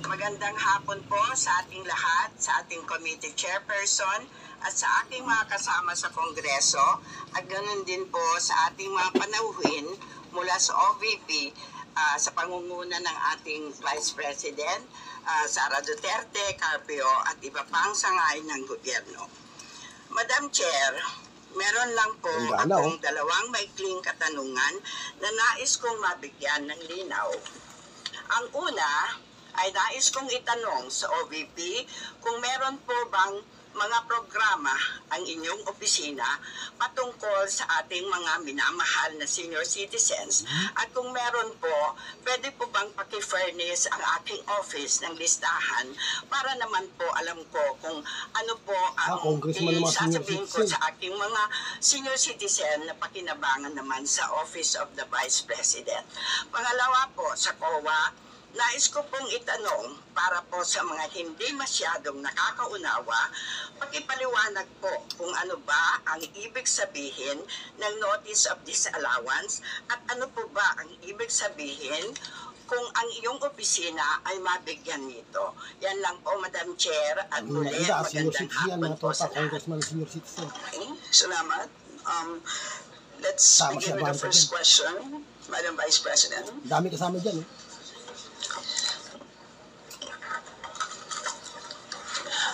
Magandang hapon po sa ating lahat, sa ating committee chairperson, at sa ating mga kasama sa Kongreso, at ganoon din po sa ating mga panauhin mula sa OVP sa pangunguna ng ating Vice President, Sara Duterte, Carpio, at iba pang sangay ng gobyerno. Madam Chair, Meron lang po Ang gana, akong dalawang maikling katanungan na nais kong mabigyan ng linaw. Ang una ay nais kong itanong sa OVP kung meron po bang mga programa ang inyong opisina patungkol sa ating mga minamahal na senior citizens, at kung meron po, pwede po bang paki-furnish ang aking office ng listahan para naman po alam ko kung ano po ang sasabihin ko sa aking mga senior citizen na pakinabangan naman sa Office of the Vice President. Pangalawa po, sa COA, nais ko pong itanong para po sa mga hindi masyadong nakakaunawa, pakipaliwanag po kung ano ba ang ibig sabihin ng Notice of Disallowance at ano po ba ang ibig sabihin kung ang iyong opisina ay mabigyan nito. Yan lang po, Madam Chair, at muli magandang hapon po sa lahat. Okay, salamat. Let's begin with the first question, Madam Vice President. Dami kasama dyan, eh.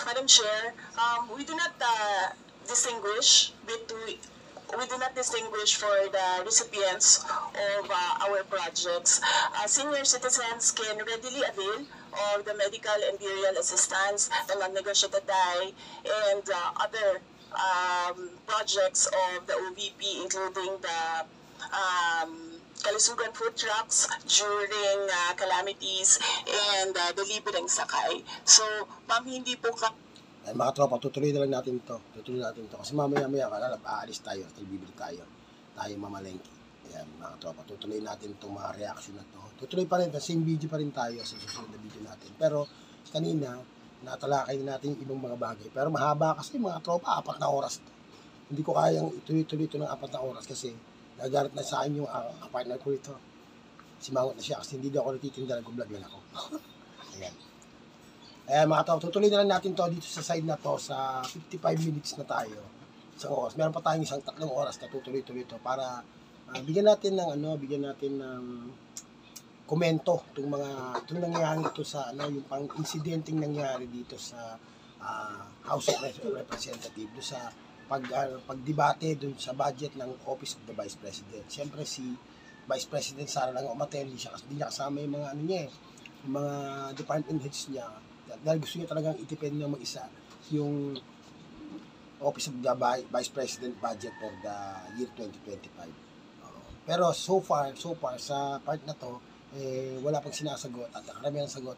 Madam Chair, we do not distinguish for the recipients of our projects. Senior citizens can readily avail of the medical and burial assistance, the non-negotiated die, and other projects of the OVP, including the kalusugan food trucks during calamities and the libreng sakay. So, ma'am, hindi po Ay, mga tropa, tutuloy na lang natin to. Kasi mamaya-maya, aalis tayo, bibili tayo mamalengke. Ayan, mga tropa, tutuloy natin itong mga reaction na to. Tutuloy pa rin, same video pa rin tayo sa susunod na video natin. Pero, kanina, natalakay na natin yung ibang mga bagay. Pero mahaba kasi, mga tropa, 4 na oras to. Hindi ko kayang ituloy-tuloy ito ng 4 na oras kasi nagalit na sa akin yung partner ko ito. Simangot na siya kasi hindi ako natitinda, nag-vlog lang ako. Ayan. Mga tao, tutuloy na lang natin to dito sa side na to sa 55 minutes na tayo. Isang oras. Meron pa tayong 3 oras na tutuloy-tuloy to para bigyan natin ng komento itong nangyayari ito sa yung pang insidenteng nangyari dito sa House of Representatives do sa pagdebate dun sa budget ng Office of the Vice President. Siyempre si Vice President Sara lang umattend, hindi niya kasama yung mga yung mga department heads niya. Dahil gusto niya talagang itipid niya mag-isa yung Office of the Vice President budget for the year 2025. Pero so far sa part na to, wala pang sinasagot at karamihan ng sagot,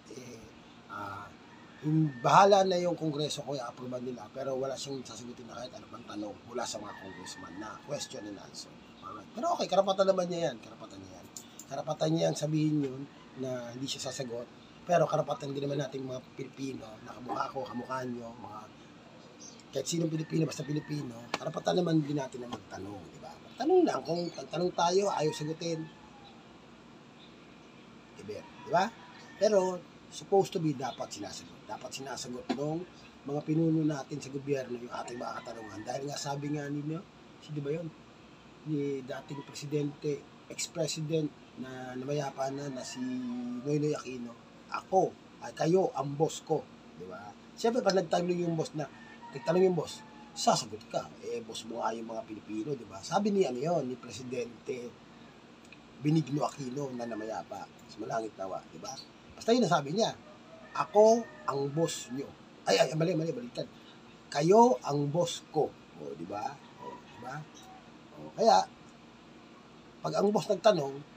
bahala na yung Kongreso kung i-approve nila, pero wala siyang sasagutin na kahit ano pang tanong mula sa mga congressman na question and answer. Alright. Pero okay, karapatan niya yan. Karapatan niya yung sabihin yun na hindi siya sasagot. Pero karapatan din naman natin mga Pilipino, na kamukha ko, kamukha nyo, kahit sinong Pilipino, basta Pilipino, karapatan naman din natin na magtanong, di ba? Magtanong lang, kung magtanong tayo, ayaw sagutin. Di ba? Pero, supposed to be, dapat sinasagot ng mga pinuno natin sa gobyerno yung ating mga katanungan. Dahil nga sabi nga ninyo, di ba yun? Ni dating presidente, ex-president na namayapa na si Noynoy Aquino, kayo ang boss ko, di ba? Siyempre, pag nagtanong yung boss, sasagot ka. Boss mo nga yung mga Pilipino, di ba? Sabi ni Presidente Benigno Aquino na namayapa, sa malangit nawa, di ba? Basta yun ang sabi niya, ako ang boss nyo. Mali, baliktad. Kayo ang boss ko. Di ba? Kaya, pag ang boss nagtanong,